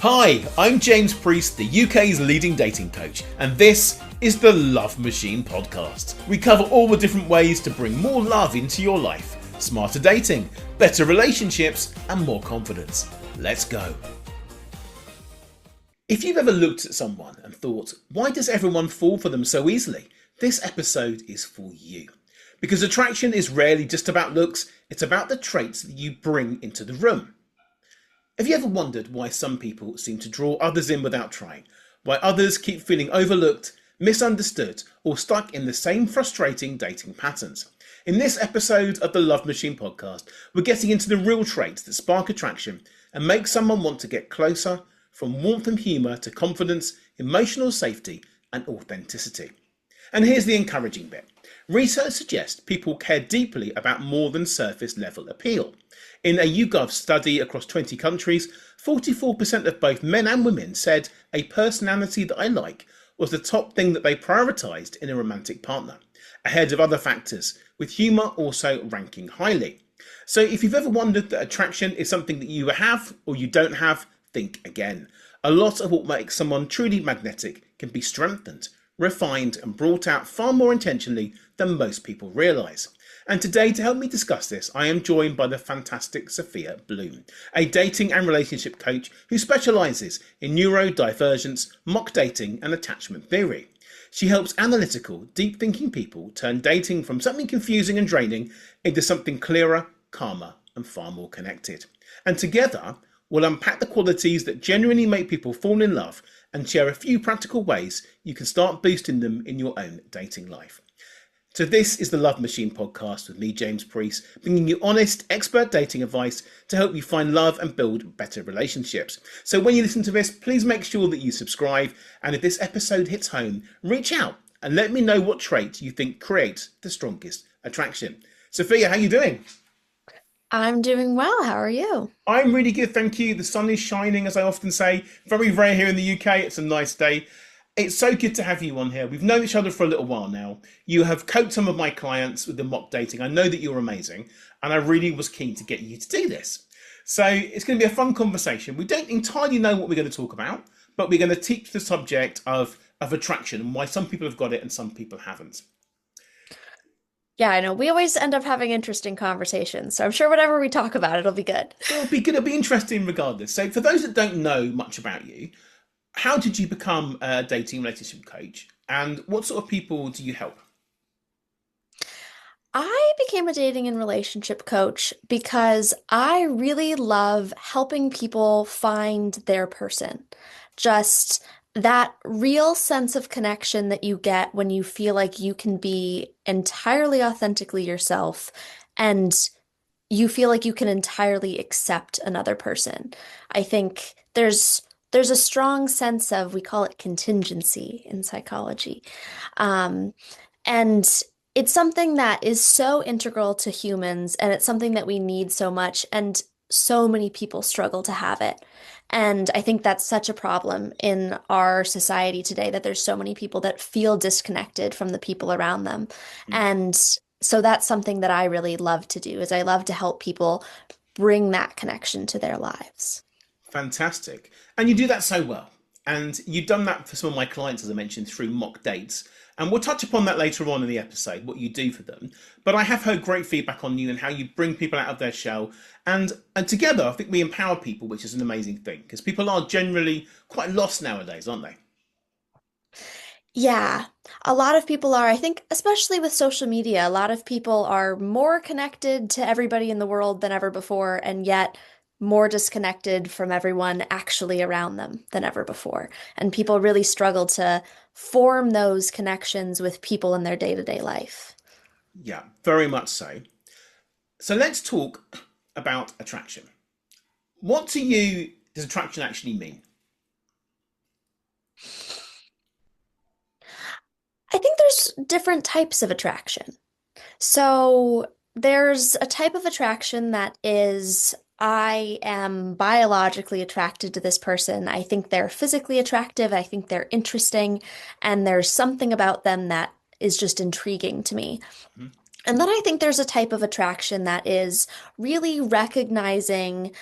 Hi, I'm James Preece, the UK's leading dating coach, and this is the Love Machine podcast. We cover all the different ways to bring more love into your life, smarter dating, better relationships, and more confidence. Let's go. If you've ever looked at someone and thought, why does everyone fall for them so easily? This episode is for you. Because attraction is rarely just about looks, it's about the traits that you bring into the room. Have you ever wondered why some people seem to draw others in without trying? Why others keep feeling overlooked, misunderstood, or stuck in the same frustrating dating patterns? In this episode of the Love Machine podcast, we're getting into the real traits that spark attraction and make someone want to get closer, from warmth and humour to confidence, emotional safety, and authenticity. And here's the encouraging bit. Research suggests people care deeply about more than surface level appeal. In a YouGov study across 20 countries, 44% of both men and women said a personality that I like was the top thing that they prioritised in a romantic partner, ahead of other factors, with humour also ranking highly. So if you've ever wondered that attraction is something that you have or you don't have, think again. A lot of what makes someone truly magnetic can be strengthened, refined and brought out far more intentionally than most people realise. And today, to help me discuss this, I am joined by the fantastic Sophia Bloom, a dating and relationship coach who specialises in neurodivergence, mock dating and attachment theory. She helps analytical, deep-thinking people turn dating from something confusing and draining into something clearer, calmer and far more connected. And together, we'll unpack the qualities that genuinely make people fall in love and share a few practical ways you can start boosting them in your own dating life. So this is the Love Machine podcast with me, James Preece, bringing you honest, expert dating advice to help you find love and build better relationships. So when you listen to this, please make sure that you subscribe. And if this episode hits home, reach out and let me know what trait you think creates the strongest attraction. Sophia, how are you doing? I'm doing well. How are you? I'm really good, thank you. The sun is shining, as I often say. Very rare here in the UK. It's a nice day. It's so good to have you on here. We've known each other for a little while now. You have coached some of my clients with the mock dating. I know that you're amazing, and I really was keen to get you to do this. So it's going to be a fun conversation. We don't entirely know what we're going to talk about, but we're going to teach the subject of attraction and why some people have got it and some people haven't. Yeah, I know. We always end up having interesting conversations, so I'm sure whatever we talk about, it'll be good. It'll be good. It'll be interesting regardless. So for those that don't know much about you, how did you become a dating relationship coach and what sort of people do you help? I became a dating and relationship coach because I really love helping people find their person. Just that real sense of connection that you get when you feel like you can be entirely authentically yourself and you feel like you can entirely accept another person. I think there's a strong sense of, we call it contingency in psychology. Um, and it's something that is so integral to humans, and it's something that we need so much, and so many people struggle to have it. And I think that's such a problem in our society today, that there's so many people that feel disconnected from the people around them. Mm. And so that's something that I really love to do, is I love to help people bring that connection to their lives. Fantastic. And you do that so well. And you've done that for some of my clients, as I mentioned, through mock dates. And we'll touch upon that later on in the episode, what you do for them. But I have heard great feedback on you and how you bring people out of their shell. And together, I think we empower people, which is an amazing thing, because people are generally quite lost nowadays, aren't they? Yeah, a lot of people are. I think, especially with social media, a lot of people are more connected to everybody in the world than ever before, and yet more disconnected from everyone actually around them than ever before. And people really struggle to form those connections with people in their day-to-day life. Yeah, very much so. So let's talk about attraction. What to you does attraction actually mean? I think there's different types of attraction. So there's a type of attraction that is, I am biologically attracted to this person. I think they're physically attractive. I think they're interesting. And there's something about them that is just intriguing to me. Mhm. And then I think there's a type of attraction that is really recognizing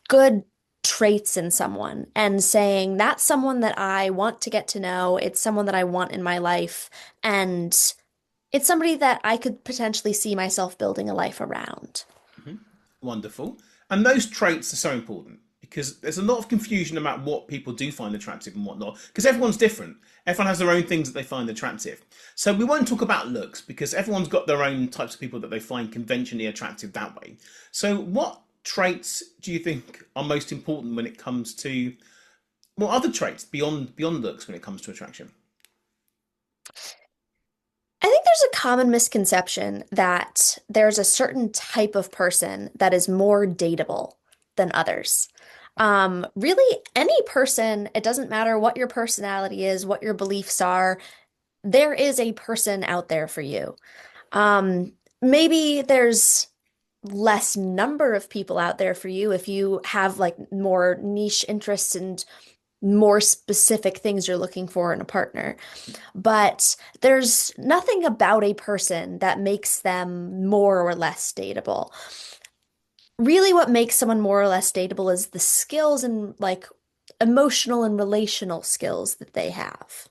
good traits in someone and saying, that's someone that I want to get to know. It's someone that I want in my life. And it's somebody that I could potentially see myself building a life around. Wonderful. And those traits are so important because there's a lot of confusion about what people do find attractive and whatnot, because everyone's different. Everyone has their own things that they find attractive. So we won't talk about looks because everyone's got their own types of people that they find conventionally attractive that way. So what traits do you think are most important when it comes to, well, other traits beyond looks when it comes to attraction? I think there's a common misconception that there's a certain type of person that is more dateable than others. Really, any person, it doesn't matter what your personality is, what your beliefs are, there is a person out there for you. Maybe there's less number of people out there for you if you have like more niche interests and more specific things you're looking for in a partner. But there's nothing about a person that makes them more or less dateable. Really, what makes someone more or less dateable is the skills and like emotional and relational skills that they have.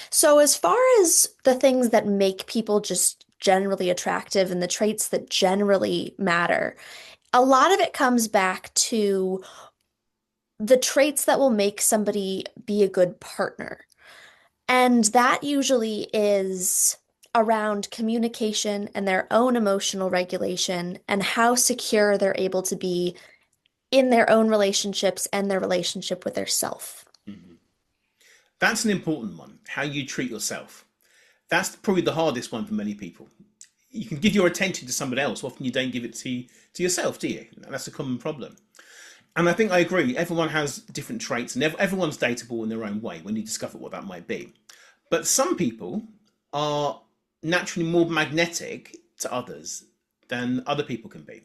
So, as far as the things that make people just generally attractive and the traits that generally matter, a lot of it comes back to the traits that will make somebody be a good partner. And that usually is around communication and their own emotional regulation and how secure they're able to be in their own relationships and their relationship with their self. That's an important one. How you treat yourself. That's probably the hardest one for many people. You can give your attention to somebody else. Often you don't give it to yourself, do you? That's a common problem. And I think I agree. Everyone has different traits, and everyone's dateable in their own way when you discover what that might be. But some people are naturally more magnetic to others than other people can be.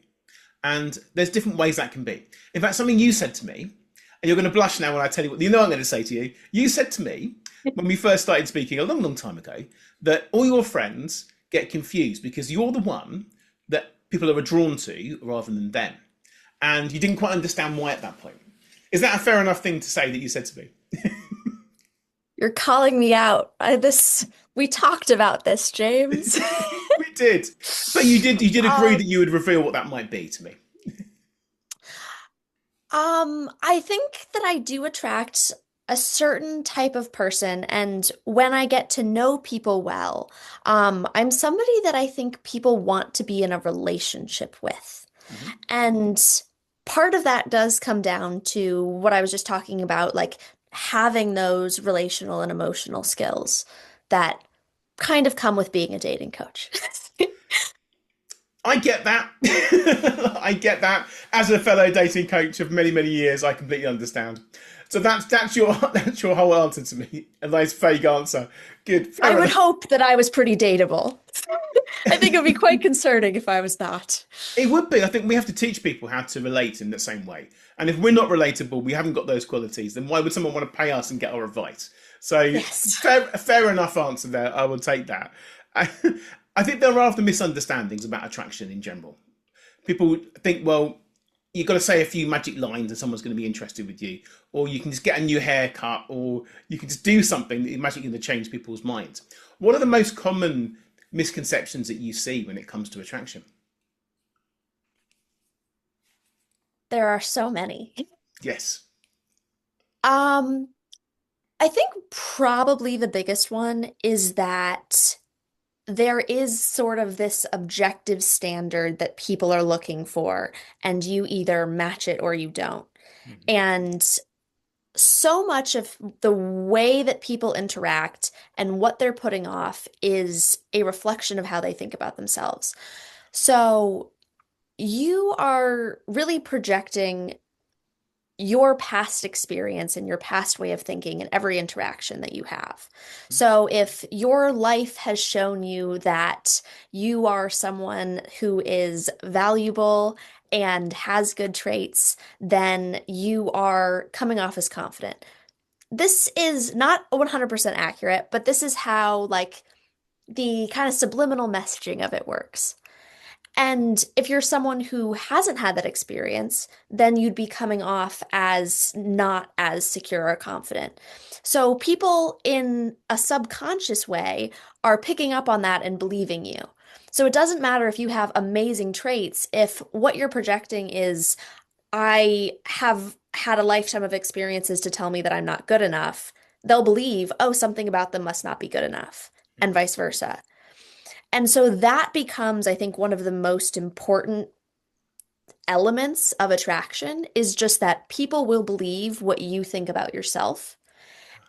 And there's different ways that can be. In fact, something you said to me, and you're going to blush now when I tell you what you know I'm going to say to you. You said to me when we first started speaking a long, long time ago that all your friends get confused because you're the one that people are drawn to rather than them. And you didn't quite understand why at that point. Is that a fair enough thing to say that you said to me? You're calling me out. We talked about this, James. We did. So you did agree Um, that you would reveal what that might be to me. I think that I do attract a certain type of person, and when I get to know people well, I'm somebody that I think people want to be in a relationship with. Mm-hmm. And part of that does come down to what I was just talking about, like having those relational and emotional skills that kind of come with being a dating coach. I get that. I get that. As a fellow dating coach of many, many years, I completely understand. So that's your that's your whole answer to me. A nice vague answer. Good. I Fair would enough. hope that I was pretty dateable. I think it would be quite concerning if I was not. It would be. I think we have to teach people how to relate in the same way. And if we're not relatable, we haven't got those qualities, then why would someone want to pay us and get our advice? So Yes. fair enough answer there. I will take that. I, I think there are often misunderstandings about attraction in general. People think, well, you've got to say a few magic lines and someone's going to be interested with you, or you can just get a new haircut, or you can just do something that is magically going to change people's minds. What are the most common misconceptions that you see when it comes to attraction? There are so many. Yes. Um, I think probably the biggest one is that there is sort of this objective standard that people are looking for, and you either match it or you don't. Mhm. And so much of the way that people interact and what they're putting off is a reflection of how they think about themselves. So you are really projecting your past experience and your past way of thinking in every interaction that you have. So if your life has shown you that you are someone who is valuable and has good traits, then you are coming off as confident. This is not 100% accurate, but this is how like the kind of subliminal messaging of it works. And if you're someone who hasn't had that experience, then you'd be coming off as not as secure or confident. So people in a subconscious way are picking up on that and believing you. So it doesn't matter if you have amazing traits, if what you're projecting is, I have had a lifetime of experiences to tell me that I'm not good enough, they'll believe, oh, something about them must not be good enough, and vice versa. And so that becomes, I think, one of the most important elements of attraction is just that people will believe what you think about yourself.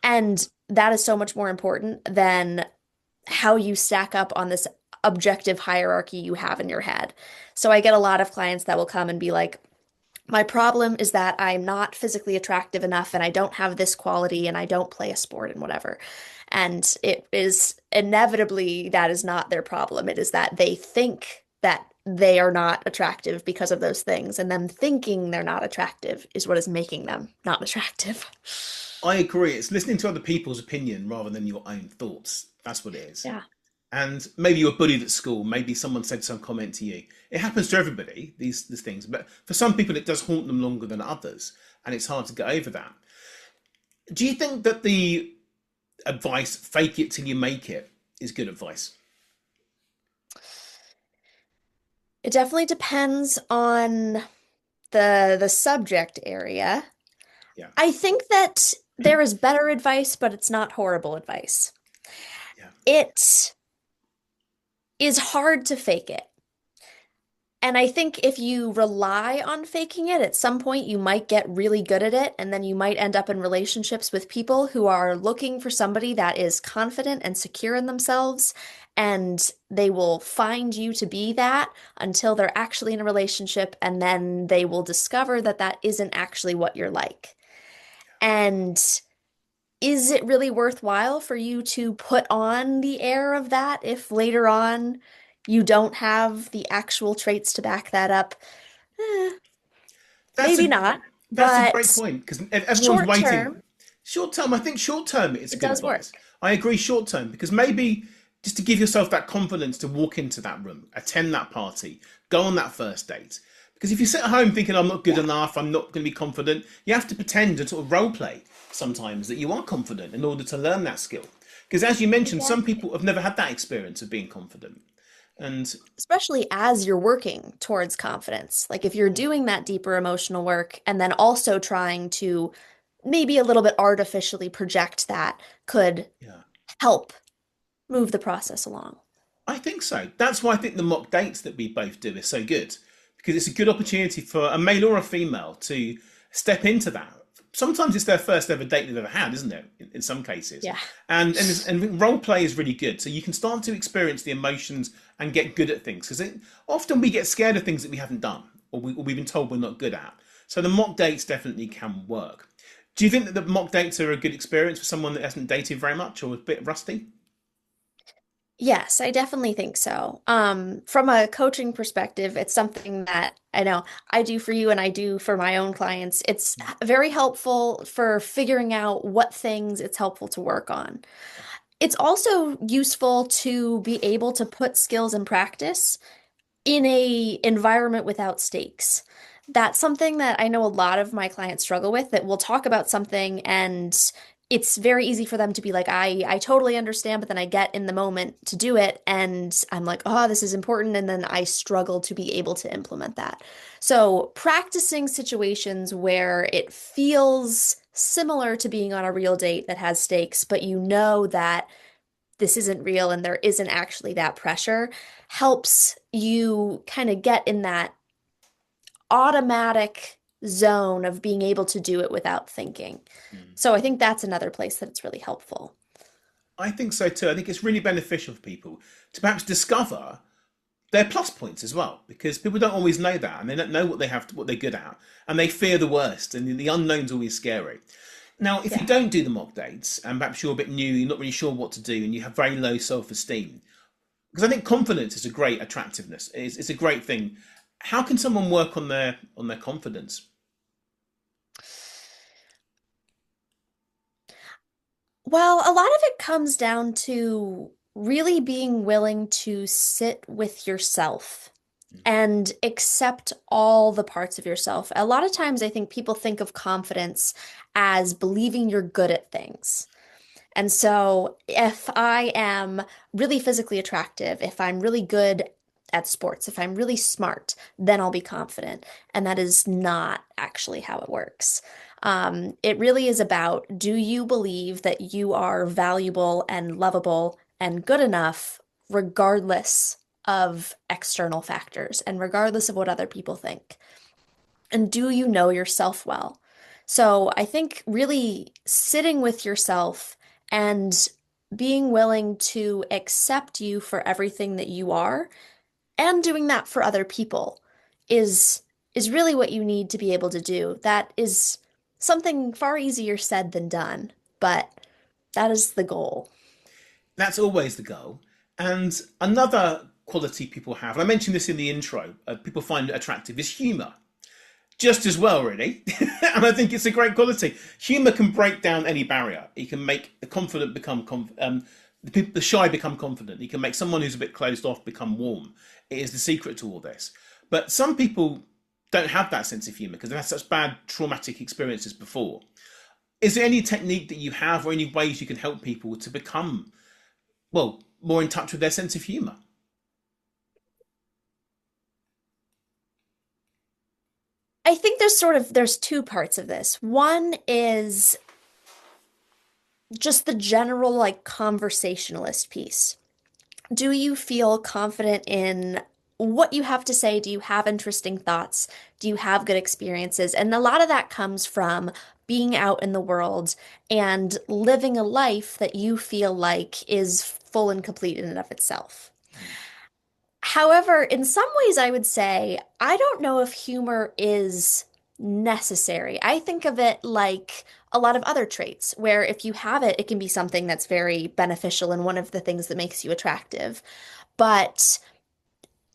And that is so much more important than how you stack up on this objective hierarchy you have in your head. So I get a lot of clients that will come and be like, my problem is that I'm not physically attractive enough and I don't have this quality and I don't play a sport and whatever. And it is inevitably that is not their problem. It is that they think that they are not attractive because of those things. And them thinking they're not attractive is what is making them not attractive. I agree. It's listening to other people's opinion rather than your own thoughts. That's what it is. Yeah. And maybe you were bullied at school. Maybe someone said some comment to you. It happens to everybody, these things. But for some people, it does haunt them longer than others. And it's hard to get over that. Do you think that the advice, fake it till you make it, is good advice? It definitely depends on the subject area. Yeah. I think that there is better advice, but it's not horrible advice. Yeah. It is hard to fake it. And I think if you rely on faking it, at some point you might get really good at it, and then you might end up in relationships with people who are looking for somebody that is confident and secure in themselves, and they will find you to be that until they're actually in a relationship, and then they will discover that that isn't actually what you're like. And is it really worthwhile for you to put on the air of that if later on you don't have the actual traits to back that up? Eh, That's maybe a not, that's a great but point because everyone's short waiting. term, Short term, I think short term it's it good does advice. work. I agree short term because maybe just to give yourself that confidence to walk into that room, attend that party, go on that first date. Because if you sit at home thinking I'm not good Yeah, enough, I'm not going to be confident, you have to pretend and sort of role play sometimes that you are confident in order to learn that skill. Because as you mentioned, some exactly. people have never had that experience of being confident. And Especially as you're working towards confidence. Like if you're doing that deeper emotional work and then also trying to maybe a little bit artificially project that could yeah, help move the process along. I think so. That's why I think the mock dates that we both do is so good because it's a good opportunity for a male or a female to step into that. Sometimes it's their first ever date they've ever had, isn't it? In some cases, Yeah. and role play is really good. So you can start to experience the emotions and get good at things because often we get scared of things that we haven't done or we've been told we're not good at. So the mock dates definitely can work. Do you think that the mock dates are a good experience for someone that hasn't dated very much or is a bit rusty? Yes, I definitely think so. From a coaching perspective, it's something that I know I do for you and I do for my own clients. It's very helpful for figuring out what things it's helpful to work on. It's also useful to be able to put skills in practice in a environment without stakes. That's something that I know a lot of my clients struggle with, that we'll talk about something and it's very easy for them to be like, I totally understand, but then I get in the moment to do it and I'm like, oh, this is important. And then I struggle to be able to implement that. So practicing situations where it feels similar to being on a real date that has stakes, but you know that this isn't real and there isn't actually that pressure helps you kind of get in that automatic zone of being able to do it without thinking. Mm. So I think that's another place that it's really helpful. I think so too. I think it's really beneficial for people to perhaps discover their plus points as well, because people don't always know that, and they don't know what they have, what they're good at, and they fear the worst, and the unknown's always scary. Now, if you Yeah. don't do the mock dates, and perhaps you're a bit new, you're not really sure what to do, and you have very low self-esteem, because I think confidence is a great attractiveness. It's a great thing. How can someone work on their confidence? Well, a lot of it comes down to really being willing to sit with yourself and accept all the parts of yourself. A lot of times, I think people think of confidence as believing you're good at things. And so, if I am really physically attractive, if I'm really good at sports, if I'm really smart, then I'll be confident. And that is not actually how it works. It really is about, do you believe that you are valuable and lovable and good enough, regardless of external factors and regardless of what other people think? And do you know yourself well? So I think really sitting with yourself and being willing to accept you for everything that you are and doing that for other people is is really what you need to be able to do. That is something far easier said than done, but that is the goal. That's always the goal. And another quality people have, and I mentioned this in the intro, people find attractive, is humour. Just as well, really. And I think it's a great quality. Humour can break down any barrier. It can make the confident become the shy become confident. It can make someone who's a bit closed off become warm. It is the secret to all this. But some people don't have that sense of humour because they've had such bad traumatic experiences before. Is there any technique that you have or any ways you can help people to become, well, more in touch with their sense of humour? I think there's two parts of this. One is just the general like conversationalist piece. Do you feel confident in what you have to say? Do you have interesting thoughts? Do you have good experiences? And a lot of that comes from being out in the world and living a life that you feel like is full and complete in and of itself. However, in some ways, I would say I don't know if humor is necessary. I think of it like a lot of other traits, where if you have it, it can be something that's very beneficial and one of the things that makes you attractive. But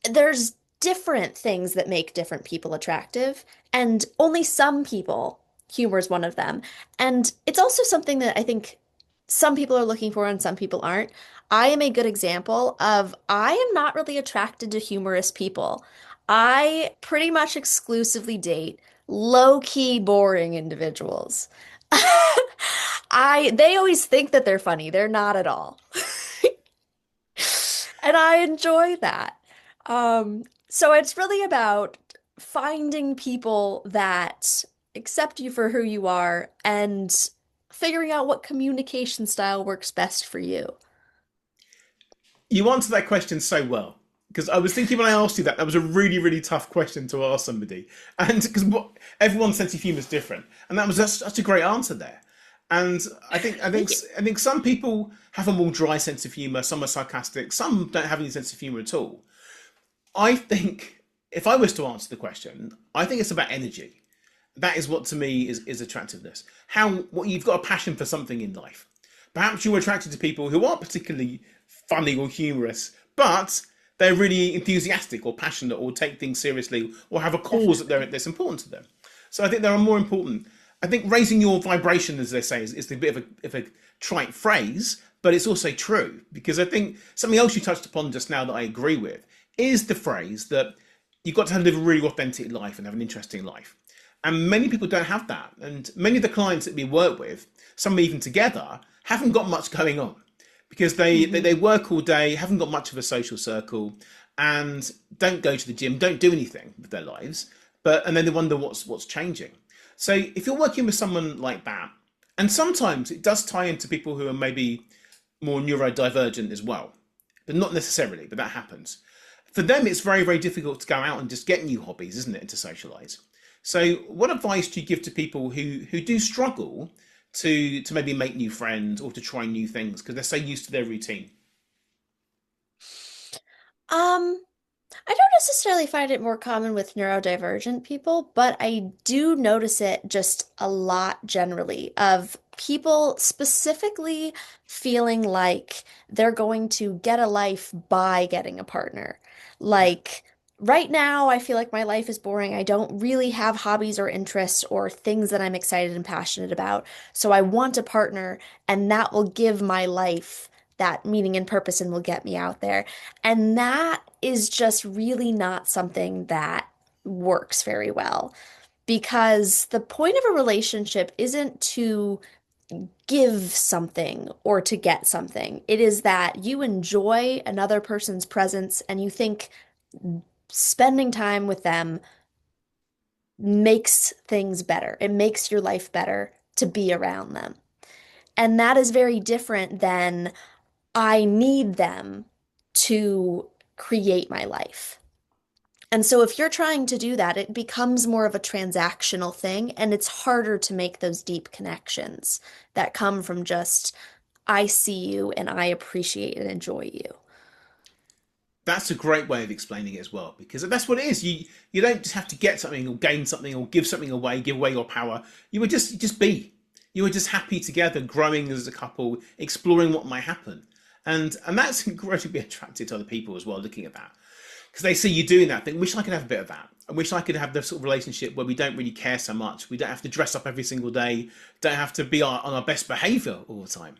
there's different things that make different people attractive, and only some people, humor is one of them. And it's also something that I think some people are looking for and some people aren't. I am a good example of I am not really attracted to humorous people. I pretty much exclusively date low-key boring individuals. They always think that they're funny. They're not at all. And I enjoy that. So it's really about finding people that accept you for who you are and figuring out what communication style works best for you. You answered that question so well because I was thinking when I asked you that that was a really really tough question to ask somebody, and because everyone's sense of humour is different, and that was such a great answer there. And Thank you. I think some people have a more dry sense of humour, some are sarcastic, some don't have any sense of humour at all. I think if I was to answer the question, I think it's about energy. That is what to me is attractiveness. How what you've got a passion for something in life. Perhaps you're attracted to people who aren't particularly funny or humorous, but they're really enthusiastic or passionate or take things seriously or have a cause that Definitely. that's important to them. So I think there are more important. I think raising your vibration, as they say, is a bit of a trite phrase, but it's also true because I think something else you touched upon just now that I agree with is the phrase that you've got to live a really authentic life and have an interesting life. And many people don't have that. And many of the clients that we work with, some even together, haven't got much going on because Mhm. they work all day, haven't got much of a social circle, and don't go to the gym, don't do anything with their lives. And then they wonder what's changing. So if you're working with someone like that, and sometimes it does tie into people who are maybe more neurodivergent as well, but not necessarily, but that happens. For them, it's very, very difficult to go out and just get new hobbies, isn't it, and to socialize. So, what advice do you give to people who do struggle to maybe make new friends or to try new things because they're so used to their routine? Um, I don't necessarily find it more common with neurodivergent people, but I do notice it just a lot generally of people specifically feeling like they're going to get a life by getting a partner. Like right now, I feel like my life is boring. I don't really have hobbies or interests or things that I'm excited and passionate about. So I want a partner, and that will give my life that meaning and purpose and will get me out there. And that is just really not something that works very well because the point of a relationship isn't to give something or to get something. It is that you enjoy another person's presence and you think spending time with them makes things better. It makes your life better to be around them. And that is very different than I need them to create my life. And so if you're trying to do that, it becomes more of a transactional thing, and it's harder to make those deep connections that come from just, I see you and I appreciate and enjoy you. That's a great way of explaining it as well, because that's what it is. You don't just have to get something or gain something or give something away, give away your power. You would just be. You were just happy together, growing as a couple, exploring what might happen, and that's incredibly attractive to other people as well. Looking at that, because they see you doing that, think, wish I could have a bit of that. I wish I could have the sort of relationship where we don't really care so much. We don't have to dress up every single day. Don't have to be on our best behaviour all the time.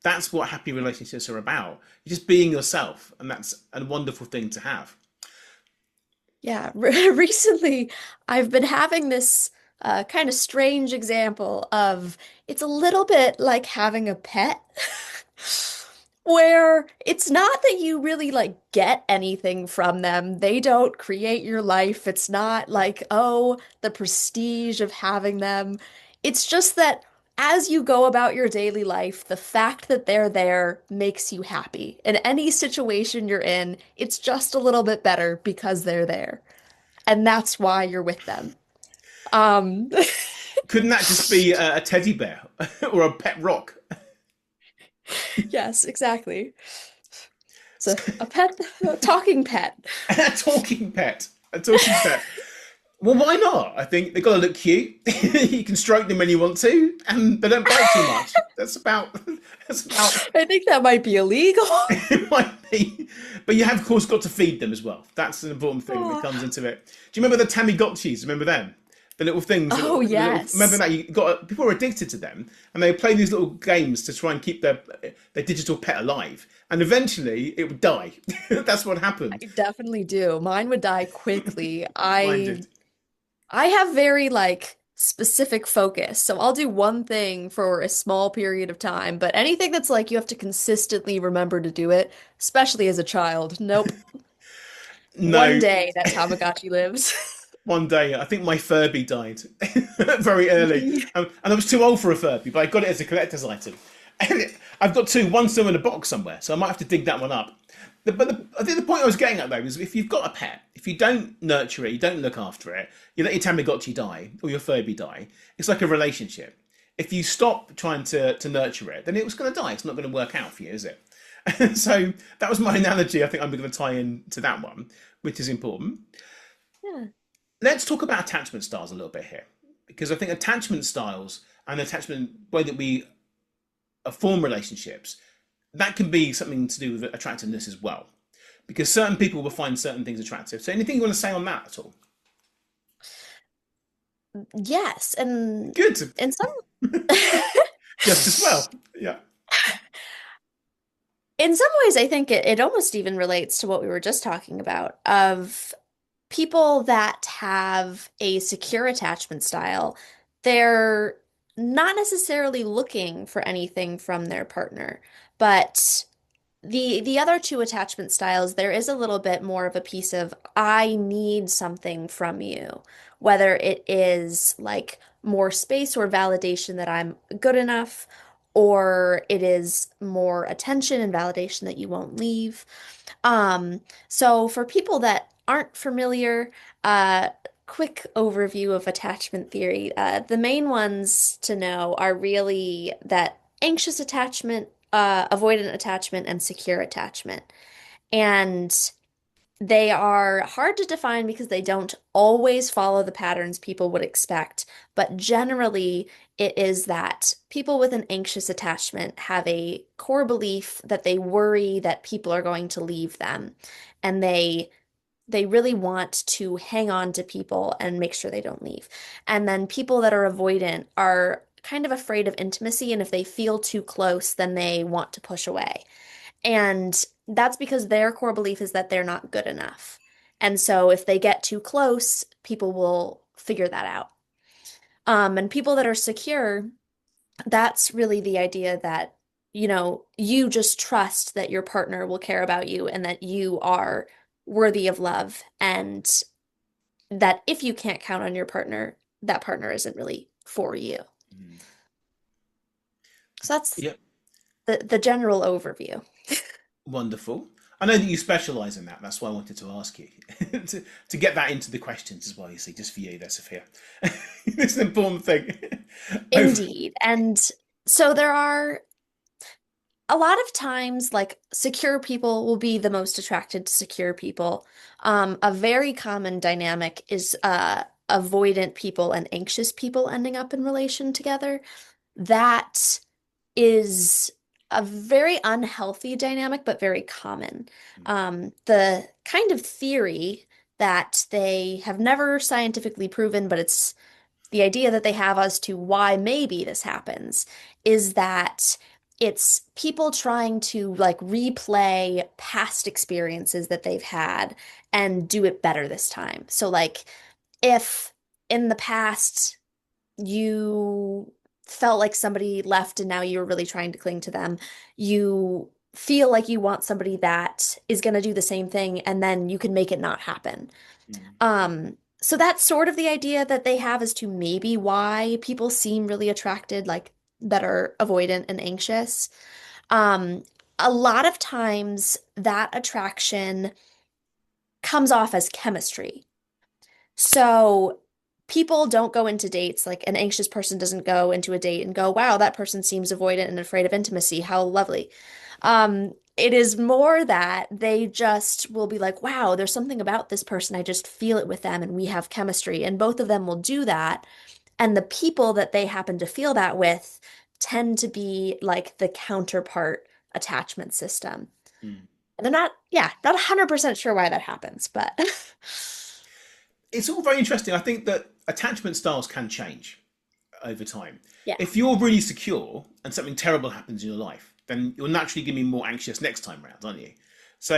That's what happy relationships are about. You're just being yourself, and that's a wonderful thing to have. Yeah, recently I've been having this kind of strange example of it's a little bit like having a pet, where it's not that you really like get anything from them. They don't create your life. It's not like, oh, the prestige of having them. It's just that as you go about your daily life, the fact that they're there makes you happy. In any situation you're in, it's just a little bit better because they're there. And that's why you're with them. Um, Couldn't that just be a teddy bear or a pet rock? yes, exactly. So a pet, a talking pet. A talking pet. A talking pet. Well, why not? I think they've got to look cute. You can stroke them when you want to, and they don't bite too much. That's about. That's about. I think that might be illegal. It might be, but you have, of course, got to feed them as well. That's an important thing that comes into it. Do you remember the Tamagotchis? Remember them? The little things. Oh, Remember yes. that you got people were addicted to them, and they would play these little games to try and keep their digital pet alive. And eventually, it would die. That's what I happened. definitely do. Mine would die quickly. Mine I did. I have very like specific focus. So I'll do one thing for a small period of time, but anything that's like you have to consistently remember to do it, especially as a child. Nope. One No, day that Tamagotchi lives. one day, I think my Furby died very early, and I was too old for a Furby, but I got it as a collector's item. And I've got two, one still in a box somewhere, so I might have to dig that one up. I think the point I was getting at though is if you've got a pet, if you don't nurture it, you don't look after it, you let your Tamagotchi die or your Furby die, it's like a relationship. If you stop trying to nurture it, then it was going to die. It's not going to work out for you, is it? So that was my analogy. I think I'm going to tie in to that one, which is important. Yeah. Let's talk about attachment styles a little bit here, because I think attachment styles and the attachment way that we form relationships, that can be something to do with attractiveness as well, because certain people will find certain things attractive. So anything you want to say on that at all? Yes, and Good. in some Just as well. Yeah. in some ways I think it almost even relates to what we were just talking about of people that have a secure attachment style. They're not necessarily looking for anything from their partner, but the other two attachment styles, there is a little bit more of a piece of I need something from you, whether it is like more space or validation that I'm good enough, or it is more attention and validation that you won't leave. So for people that aren't familiar, uh, quick overview of attachment theory. The main ones to know are really that anxious attachment, avoidant attachment, and secure attachment. And they are hard to define because they don't always follow the patterns people would expect. But generally, it is that people with an anxious attachment have a core belief that they worry that people are going to leave them. And they really want to hang on to people and make sure they don't leave. And then people that are avoidant are kind of afraid of intimacy, and if they feel too close, then they want to push away. And that's because their core belief is that they're not good enough. And so if they get too close, people will figure that out. And people that are secure, that's really the idea that, you just trust that your partner will care about you and that you are worthy of love, and that if you can't count on your partner, that partner isn't really for you. Mm. So that's Yeah, the general overview. wonderful. I know that you specialise in that. That's why I wanted to ask you to get that into the questions as well. You see, just for you, there, Sophia. It's an important thing. Over. Indeed. And so there are a lot of times, like, secure people will be the most attracted to secure people. A very common dynamic is avoidant people and anxious people ending up in relation together. That is a very unhealthy dynamic, but very common. The kind of theory that they have never scientifically proven, but it's the idea that they have as to why maybe this happens, is that it's people trying to like replay past experiences that they've had and do it better this time. So like if in the past you felt like somebody left and now you're really trying to cling to them, you feel like you want somebody that is going to do the same thing and then you can make it not happen. Mm, So that's sort of the idea that they have as to maybe why people seem really attracted, like that are avoidant and anxious. Um, a lot of times that attraction comes off as chemistry. So people don't go into dates, like an anxious person doesn't go into a date and go, wow, that person seems avoidant and afraid of intimacy. How lovely. It is more that they just will be like, wow, there's something about this person. I just feel it with them and we have chemistry. And both of them will do that. And the people that they happen to feel that with tend to be like the counterpart attachment system. mm. And they're not, yeah, not 100% sure why that happens, but It's all very interesting. I think that attachment styles can change over time. yeah. If you're really secure and something terrible happens in your life, then you're naturally going to be more anxious next time round, aren't you? So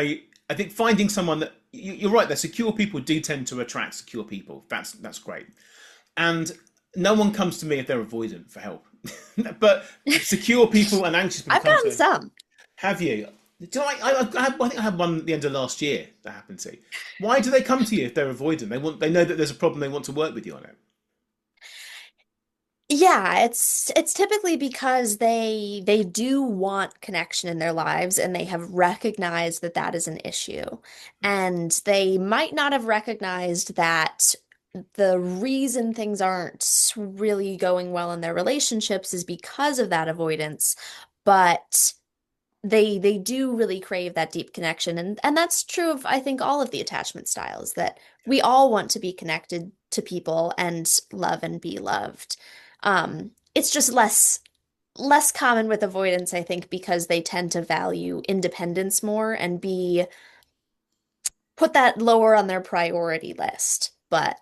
I think finding someone that you're right, that secure people do tend to attract secure people. That's great. And no one comes to me if they're avoidant for help. But secure people and anxious people I've come gotten to. some. Have you? I think I had one at the end of last year that happened to. Why do they come to you if they're avoidant? They know that there's a problem. They want to work with you on it. Yeah, it's typically because they do want connection in their lives and they have recognized that that is an issue. And they might not have recognized that the reason things aren't really going well in their relationships is because of that avoidance, but they do really crave that deep connection, and that's true of I think all of the attachment styles, that we all want to be connected to people and love and be loved. It's just less common with avoidance, I think, because they tend to value independence more and be put that lower on their priority list, but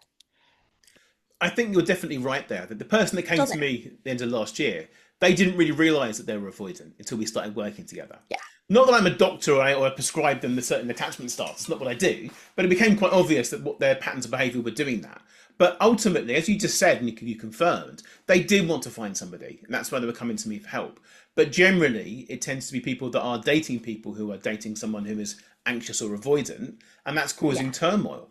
I think you're definitely right there. That the person that came still to there. me at the end of last year, they didn't really realise that they were avoidant until we started working together. Yeah. Not that I'm a doctor or I prescribe them the certain attachment styles. It's not what I do. But it became quite obvious that what their patterns of behaviour were doing that. But ultimately, as you just said and you confirmed, they did want to find somebody, and that's why they were coming to me for help. But generally, it tends to be people that are dating people who are dating someone who is anxious or avoidant, and that's Yeah. causing turmoil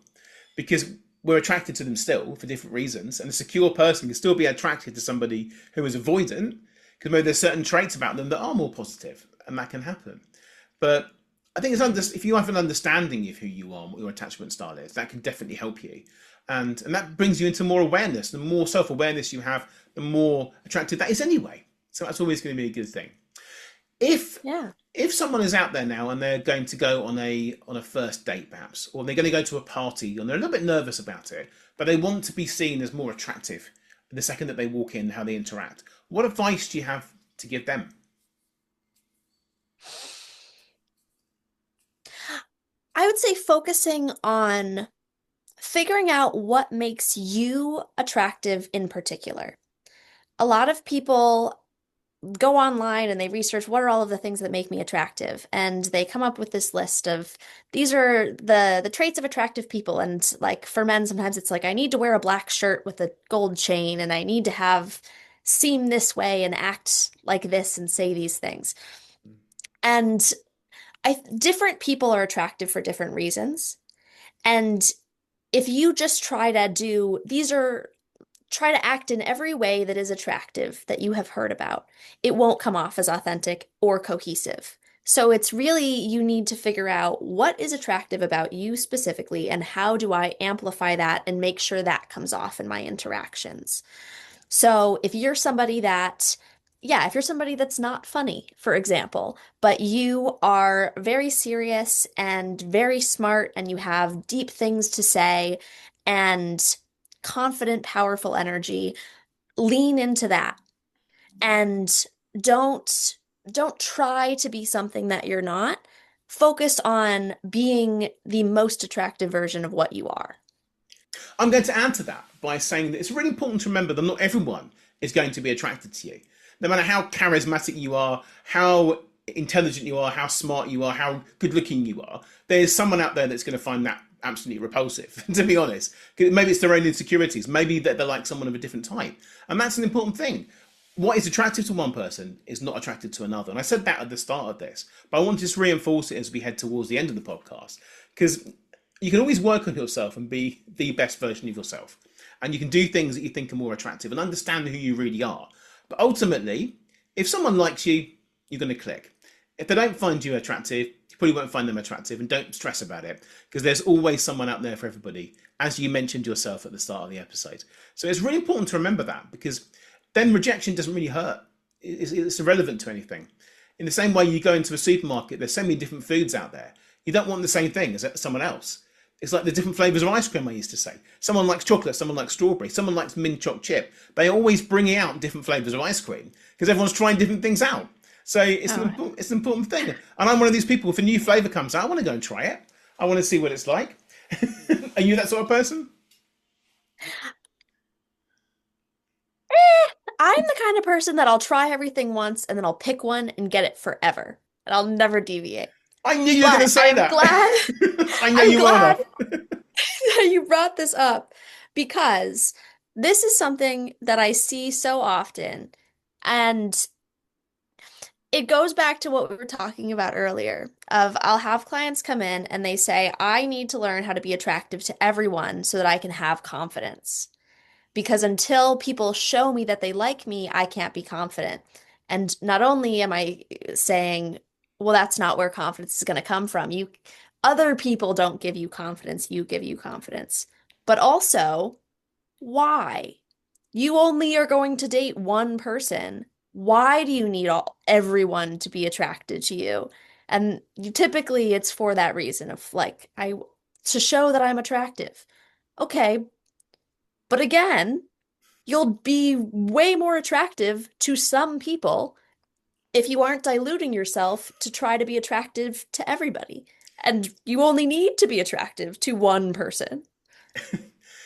because we're attracted to them still for different reasons, and a secure person can still be attracted to somebody who is avoidant because maybe there's certain traits about them that are more positive, and that can happen. But I think if you have an understanding of who you are and what your attachment style is, that can definitely help you, and that brings you into more awareness. The more self awareness you have, the more attractive that is anyway. So that's always going to be a good thing. If Yeah. if someone is out there now and they're going to go on a first date perhaps, or they're going to go to a party and they're a little bit nervous about it, but they want to be seen as more attractive the second that they walk in, how they interact, what advice do you have to give them? I would say focusing on figuring out what makes you attractive in particular. A lot of people go online and they research what are all of the things that make me attractive, and they come up with this list of these are the traits of attractive people. And like for men, sometimes it's like I need to wear a black shirt with a gold chain, and I need to have seem this way and act like this and say these things. And different people are attractive for different reasons. And if you just try to do these are try to act in every way that is attractive that you have heard about, it won't come off as authentic or cohesive. So it's really, you need to figure out what is attractive about you specifically and how do I amplify that and make sure that comes off in my interactions. So if you're somebody that, yeah, if you're somebody that's not funny, for example, but you are very serious and very smart and you have deep things to say and confident, powerful energy, lean into that and don't don't try to be something that you're not. Focus on being the most attractive version of what you are. I'm going to add to that by saying that it's really important to remember that not everyone is going to be attracted to you. No matter how charismatic you are, how intelligent you are, how smart you are, how good looking you are, there's someone out there that's going to find that absolutely repulsive, to be honest. Maybe it's their own insecurities. Maybe they're like someone of a different type. And that's an important thing. What is attractive to one person is not attractive to another. And I said that at the start of this, but I want to just reinforce it as we head towards the end of the podcast, because you can always work on yourself and be the best version of yourself. And you can do things that you think are more attractive and understand who you really are. But ultimately, if someone likes you, you're going to click. If they don't find you attractive, you probably won't find them attractive, and don't stress about it because there's always someone out there for everybody, as you mentioned yourself at the start of the episode. So it's really important to remember that, because then rejection doesn't really hurt. It's irrelevant to anything. In the same way you go into a supermarket, there's so many different foods out there. You don't want the same thing as someone else. It's like the different flavours of ice cream, I used to say. Someone likes chocolate, someone likes strawberry, someone likes mint choc chip. They always bring out different flavours of ice cream because everyone's trying different things out. So it's an important thing. And I'm one of these people, if a new flavour comes out, I want to go and try it. I want to see what it's like. Are you that sort of person? I'm the kind of person that I'll try everything once and then I'll pick one and get it forever. And I'll never deviate. I knew you were going to But say that. I know I'm you well glad enough. that you brought this up because this is something that I see so often. And it goes back to what we were talking about earlier of I'll have clients come in and they say, I need to learn how to be attractive to everyone so that I can have confidence. Because until people show me that they like me, I can't be confident. And not only am I saying, well, that's not where confidence is going to come from. Other people don't give you confidence, you give you confidence. But also, why? You only are going to date one person. Why do you need everyone to be attracted to you? And typically it's for that reason of like, to show that I'm attractive. Okay, but again, you'll be way more attractive to some people if you aren't diluting yourself to try to be attractive to everybody. And you only need to be attractive to one person,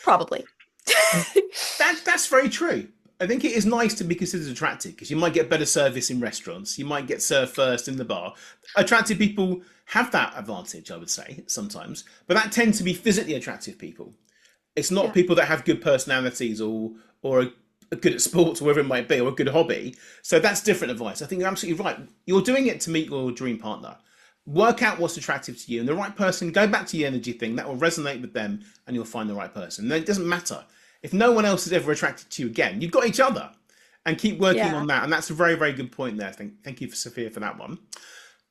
probably. That's very true. I think it is nice to be considered attractive because you might get better service in restaurants. You might get served first in the bar. Attractive people have that advantage, I would say, sometimes. But that tends to be physically attractive people. It's not Yeah. people that have good personalities or are good at sports or whatever it might be, or a good hobby. So that's different advice. I think you're absolutely right. You're doing it to meet your dream partner. Work out what's attractive to you, and the right person, go back to the energy thing, that will resonate with them, and you'll find the right person. And it doesn't matter. If no one else is ever attracted to you again, you've got each other, and keep working Yeah. on that. And that's a very, very good point there. Thank you for Sophia for that one.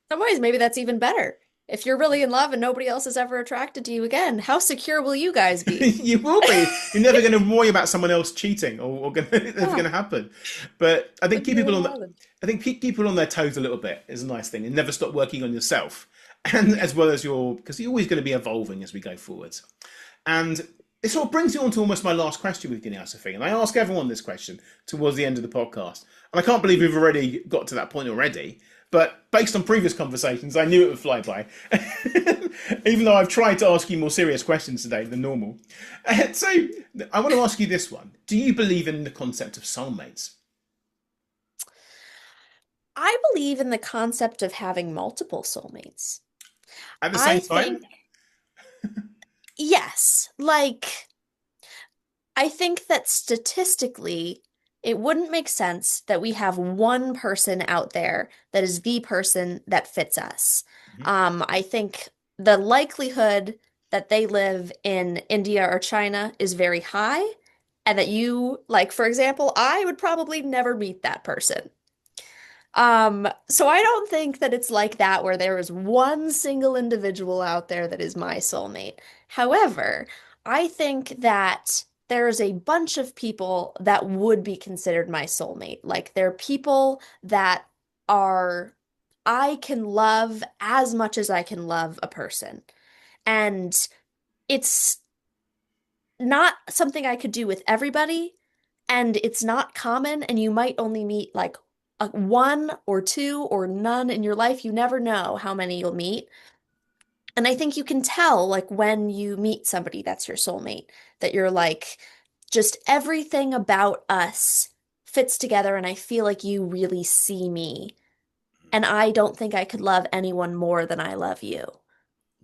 Some ways, maybe that's even better. If you're really in love and nobody else is ever attracted to you again, how secure will you guys be? You will be. You're never going to worry about someone else cheating or that's going Yeah, to happen. But I think live your own island. I think keep people on their toes a little bit is a nice thing, and never stop working on yourself, and as well as because you're always going to be evolving as we go forwards. And it sort of brings me on to almost my last question with you now, Sophie. And I ask everyone this question towards the end of the podcast, and I can't believe we've already got to that point already. But based on previous conversations, I knew it would fly by. Even though I've tried to ask you more serious questions today than normal. So I want to ask you this one. Do you believe in the concept of soulmates? I believe in the concept of having multiple soulmates. At the I same time? think, yes, like, I think that statistically, it wouldn't make sense that we have one person out there that is the person that fits us. Mhm. I think the likelihood that they live in India or China is very high, and that you, like, for example, I would probably never meet that person. So I don't think that it's like that where there is one single individual out there that is my soulmate. However, I think that there is a bunch of people that would be considered my soulmate. Like they're people that are I can love as much as I can love a person. And it's not something I could do with everybody, and it's not common, and you might only meet like one or two or none in your life. You never know how many you'll meet. And I think you can tell, like, when you meet somebody that's your soulmate, that you're like, just everything about us fits together, and I feel like you really see me. And I don't think I could love anyone more than I love you.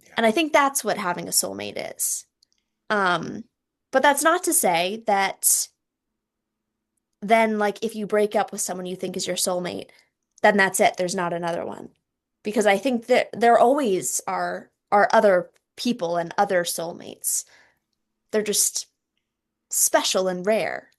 Yeah. And I think that's what having a soulmate is. Um, but that's not to say that then, like, if you break up with someone you think is your soulmate, then that's it. There's not another one. Because I think that there always are other people and other soulmates. They're just special and rare.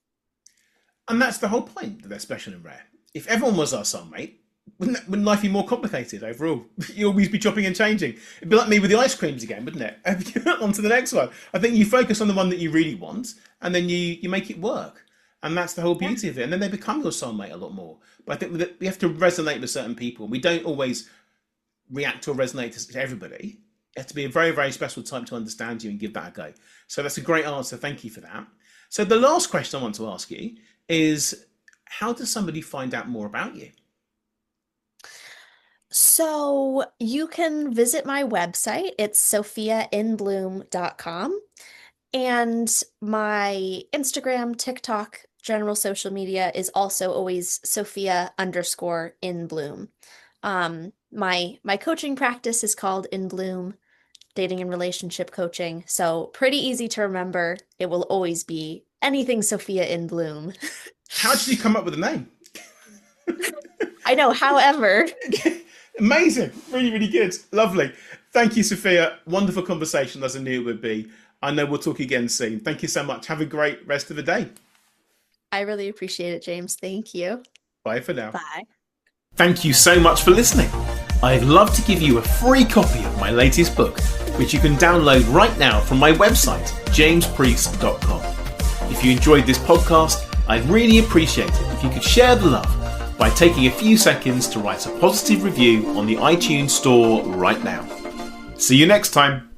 And that's the whole point, that they're special and rare. If everyone was our soulmate, wouldn't life be more complicated overall? You'd always be chopping and changing. It'd be like me with the ice creams again, wouldn't it? On to the next one. I think you focus on the one that you really want, and then you make it work. And that's the whole Yeah. beauty of it. And then they become your soulmate a lot more. But I think that we have to resonate with certain people. We don't always react or resonate to everybody. You have to be a very, very special type to understand you and give that a go. So that's a great answer. Thank you for that. So the last question I want to ask you is, how does somebody find out more about you? So you can visit my website. It's sophiainbloom.com. And my Instagram, TikTok, general social media is also always Sophia underscore in bloom. My coaching practice is called In Bloom, dating and relationship coaching. So pretty easy to remember. It will always be anything Sophia in Bloom. How did you come up with the name? I know, however, Amazing. Really, really good. Lovely. Thank you, Sophia. Wonderful conversation, as I knew it would be. I know we'll talk again soon. Thank you so much. Have a great rest of the day. I really appreciate it, James. Thank you. Bye for now. Bye. Thank you so much for listening. I'd love to give you a free copy of my latest book, which you can download right now from my website, jamespreece.com. If you enjoyed this podcast, I'd really appreciate it if you could share the love by taking a few seconds to write a positive review on the iTunes store right now. See you next time.